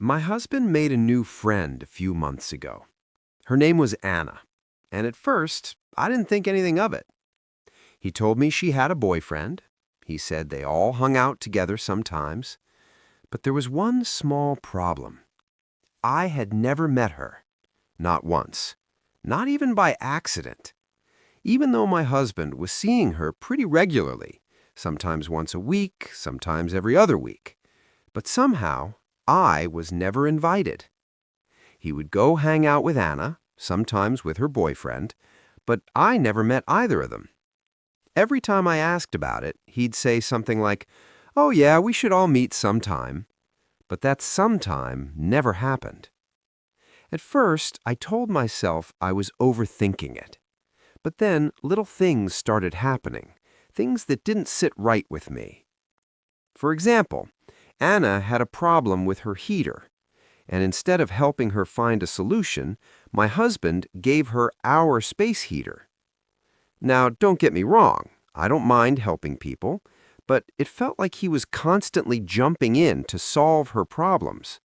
My husband made a new friend a few months ago. Her name was Anna, and at first, I didn't think anything of it. He told me she had a boyfriend. He said they all hung out together sometimes. But there was one small problem. I had never met her. Not once. Not even by accident. Even though my husband was seeing her pretty regularly, sometimes once a week, sometimes every other week. But somehow, I was never invited. He would go hang out with Anna, sometimes with her boyfriend, but I never met either of them. Every time I asked about it, he'd say something like, "Oh yeah, we should all meet sometime." But that sometime never happened. At first, I told myself I was overthinking it. But then little things started happening, things that didn't sit right with me. For example, Anna had a problem with her heater, and instead of helping her find a solution, my husband gave her our space heater. Now, don't get me wrong, I don't mind helping people, but it felt like he was constantly jumping in to solve her problems.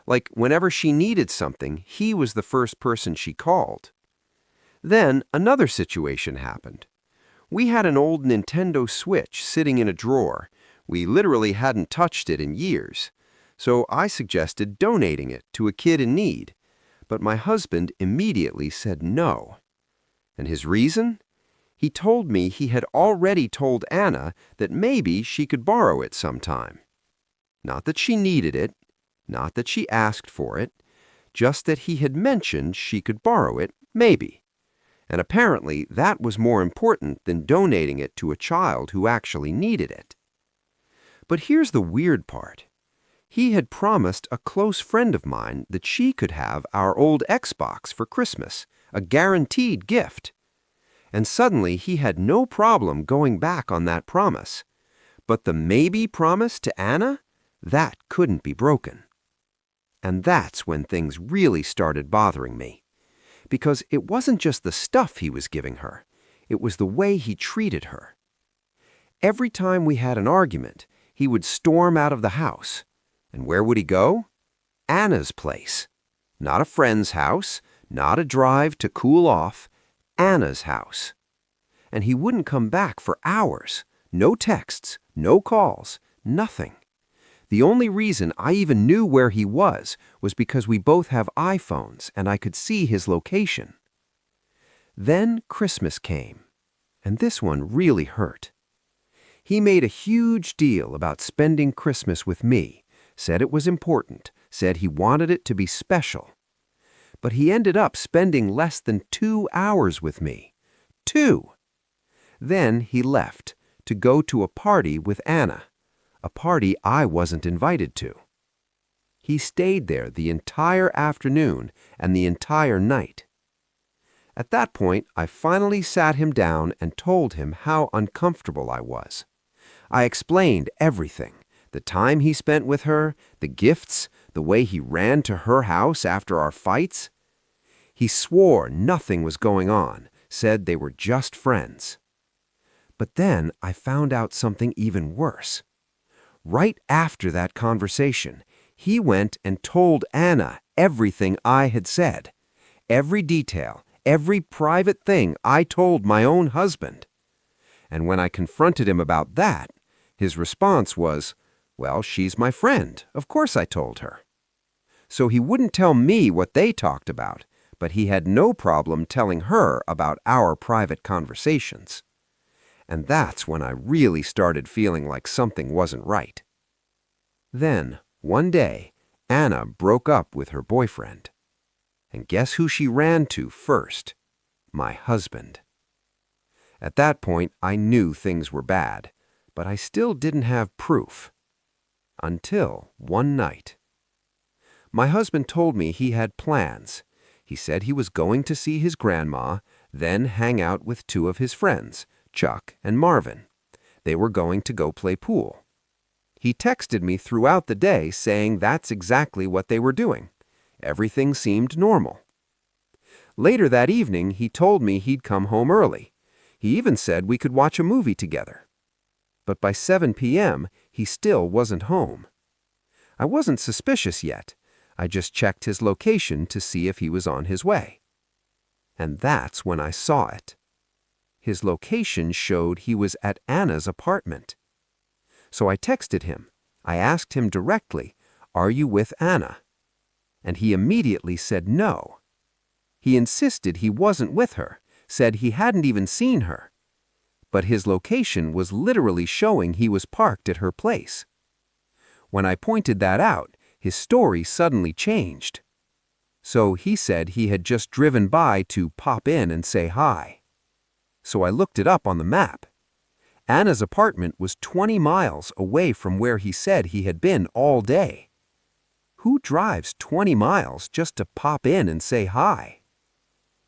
Like whenever she needed something, he was the first person she called. Then another situation happened. We had an old Nintendo Switch sitting in a drawer. We literally hadn't touched it in years. So I suggested donating it to a kid in need. But my husband immediately said no. And his reason? He told me he had already told Anna that maybe she could borrow it sometime. Not that she needed it, not that she asked for it, just that he had mentioned she could borrow it, maybe. And apparently that was more important than donating it to a child who actually needed it. But here's the weird part. He had promised a close friend of mine that she could have our old Xbox for Christmas, a guaranteed gift. And suddenly he had no problem going back on that promise. But the maybe promise to Anna? That couldn't be broken. And that's when things really started bothering me. Because it wasn't just the stuff he was giving her. It was the way he treated her. Every time we had an argument, he would storm out of the house. And where would he go? Anna's place. Not a friend's house, not a drive to cool off, Anna's house. And he wouldn't come back for hours. No texts, no calls, nothing. The only reason I even knew where he was because we both have iPhones and I could see his location. Then Christmas came, and this one really hurt. He made a huge deal about spending Christmas with me, said it was important, said he wanted it to be special. But he ended up spending less than 2 hours with me. 2! Then he left to go to a party with Anna, a party I wasn't invited to. He stayed there the entire afternoon and the entire night. At that point, I finally sat him down and told him how uncomfortable I was. I explained everything, the time he spent with her, the gifts, the way he ran to her house after our fights. He swore nothing was going on, said they were just friends. But then I found out something even worse. Right after that conversation, he went and told Anna everything I had said, every detail, every private thing I told my own husband. And when I confronted him about that, his response was, "Well, she's my friend. Of course I told her." So he wouldn't tell me what they talked about, but he had no problem telling her about our private conversations. And that's when I really started feeling like something wasn't right. Then, one day, Anna broke up with her boyfriend. And guess who she ran to first? My husband. At that point, I knew things were bad, but I still didn't have proof. Until one night. My husband told me he had plans. He said he was going to see his grandma, then hang out with 2 of his friends, Chuck and Marvin. They were going to go play pool. He texted me throughout the day saying that's exactly what they were doing. Everything seemed normal. Later that evening, he told me he'd come home early. He even said we could watch a movie together. But by 7 p.m., he still wasn't home. I wasn't suspicious yet. I just checked his location to see if he was on his way. And that's when I saw it. His location showed he was at Anna's apartment. So I texted him. I asked him directly, "Are you with Anna?" And he immediately said no. He insisted he wasn't with her, said he hadn't even seen her. But his location was literally showing he was parked at her place. When I pointed that out, his story suddenly changed. So he said he had just driven by to pop in and say hi. So I looked it up on the map. Anna's apartment was 20 miles away from where he said he had been all day. Who drives 20 miles just to pop in and say hi?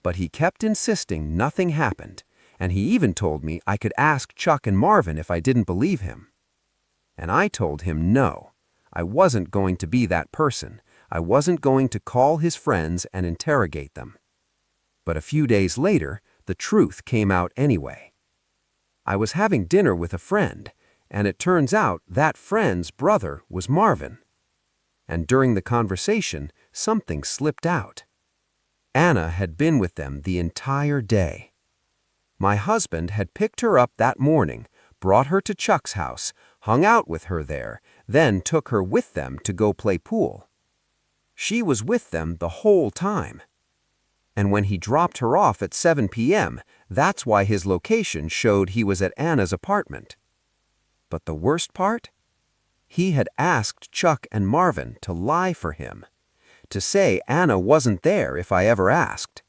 But he kept insisting nothing happened, and he even told me I could ask Chuck and Marvin if I didn't believe him. And I told him no, I wasn't going to be that person. I wasn't going to call his friends and interrogate them. But a few days later, the truth came out anyway. I was having dinner with a friend, and it turns out that friend's brother was Marvin. And during the conversation, something slipped out. Anna had been with them the entire day. My husband had picked her up that morning, brought her to Chuck's house, hung out with her there, then took her with them to go play pool. She was with them the whole time. And when he dropped her off at 7 p.m., that's why his location showed he was at Anna's apartment. But the worst part? He had asked Chuck and Marvin to lie for him, to say Anna wasn't there if I ever asked.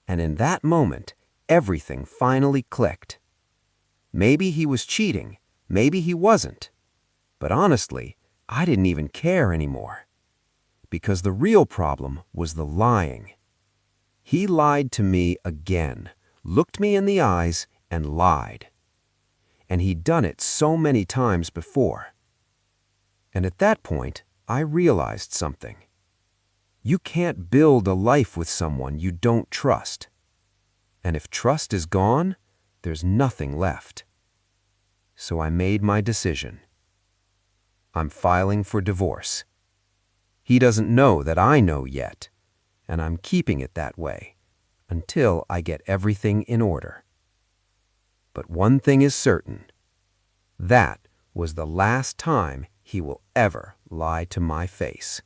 And in that moment, everything finally clicked. Maybe he was cheating, maybe he wasn't. But honestly, I didn't even care anymore. Because the real problem was the lying. He lied to me again, looked me in the eyes, and lied. And he'd done it so many times before. And at that point, I realized something. You can't build a life with someone you don't trust. And if trust is gone, there's nothing left. So I made my decision. I'm filing for divorce. He doesn't know that I know yet, and I'm keeping it that way until I get everything in order. But one thing is certain. That was the last time he will ever lie to my face.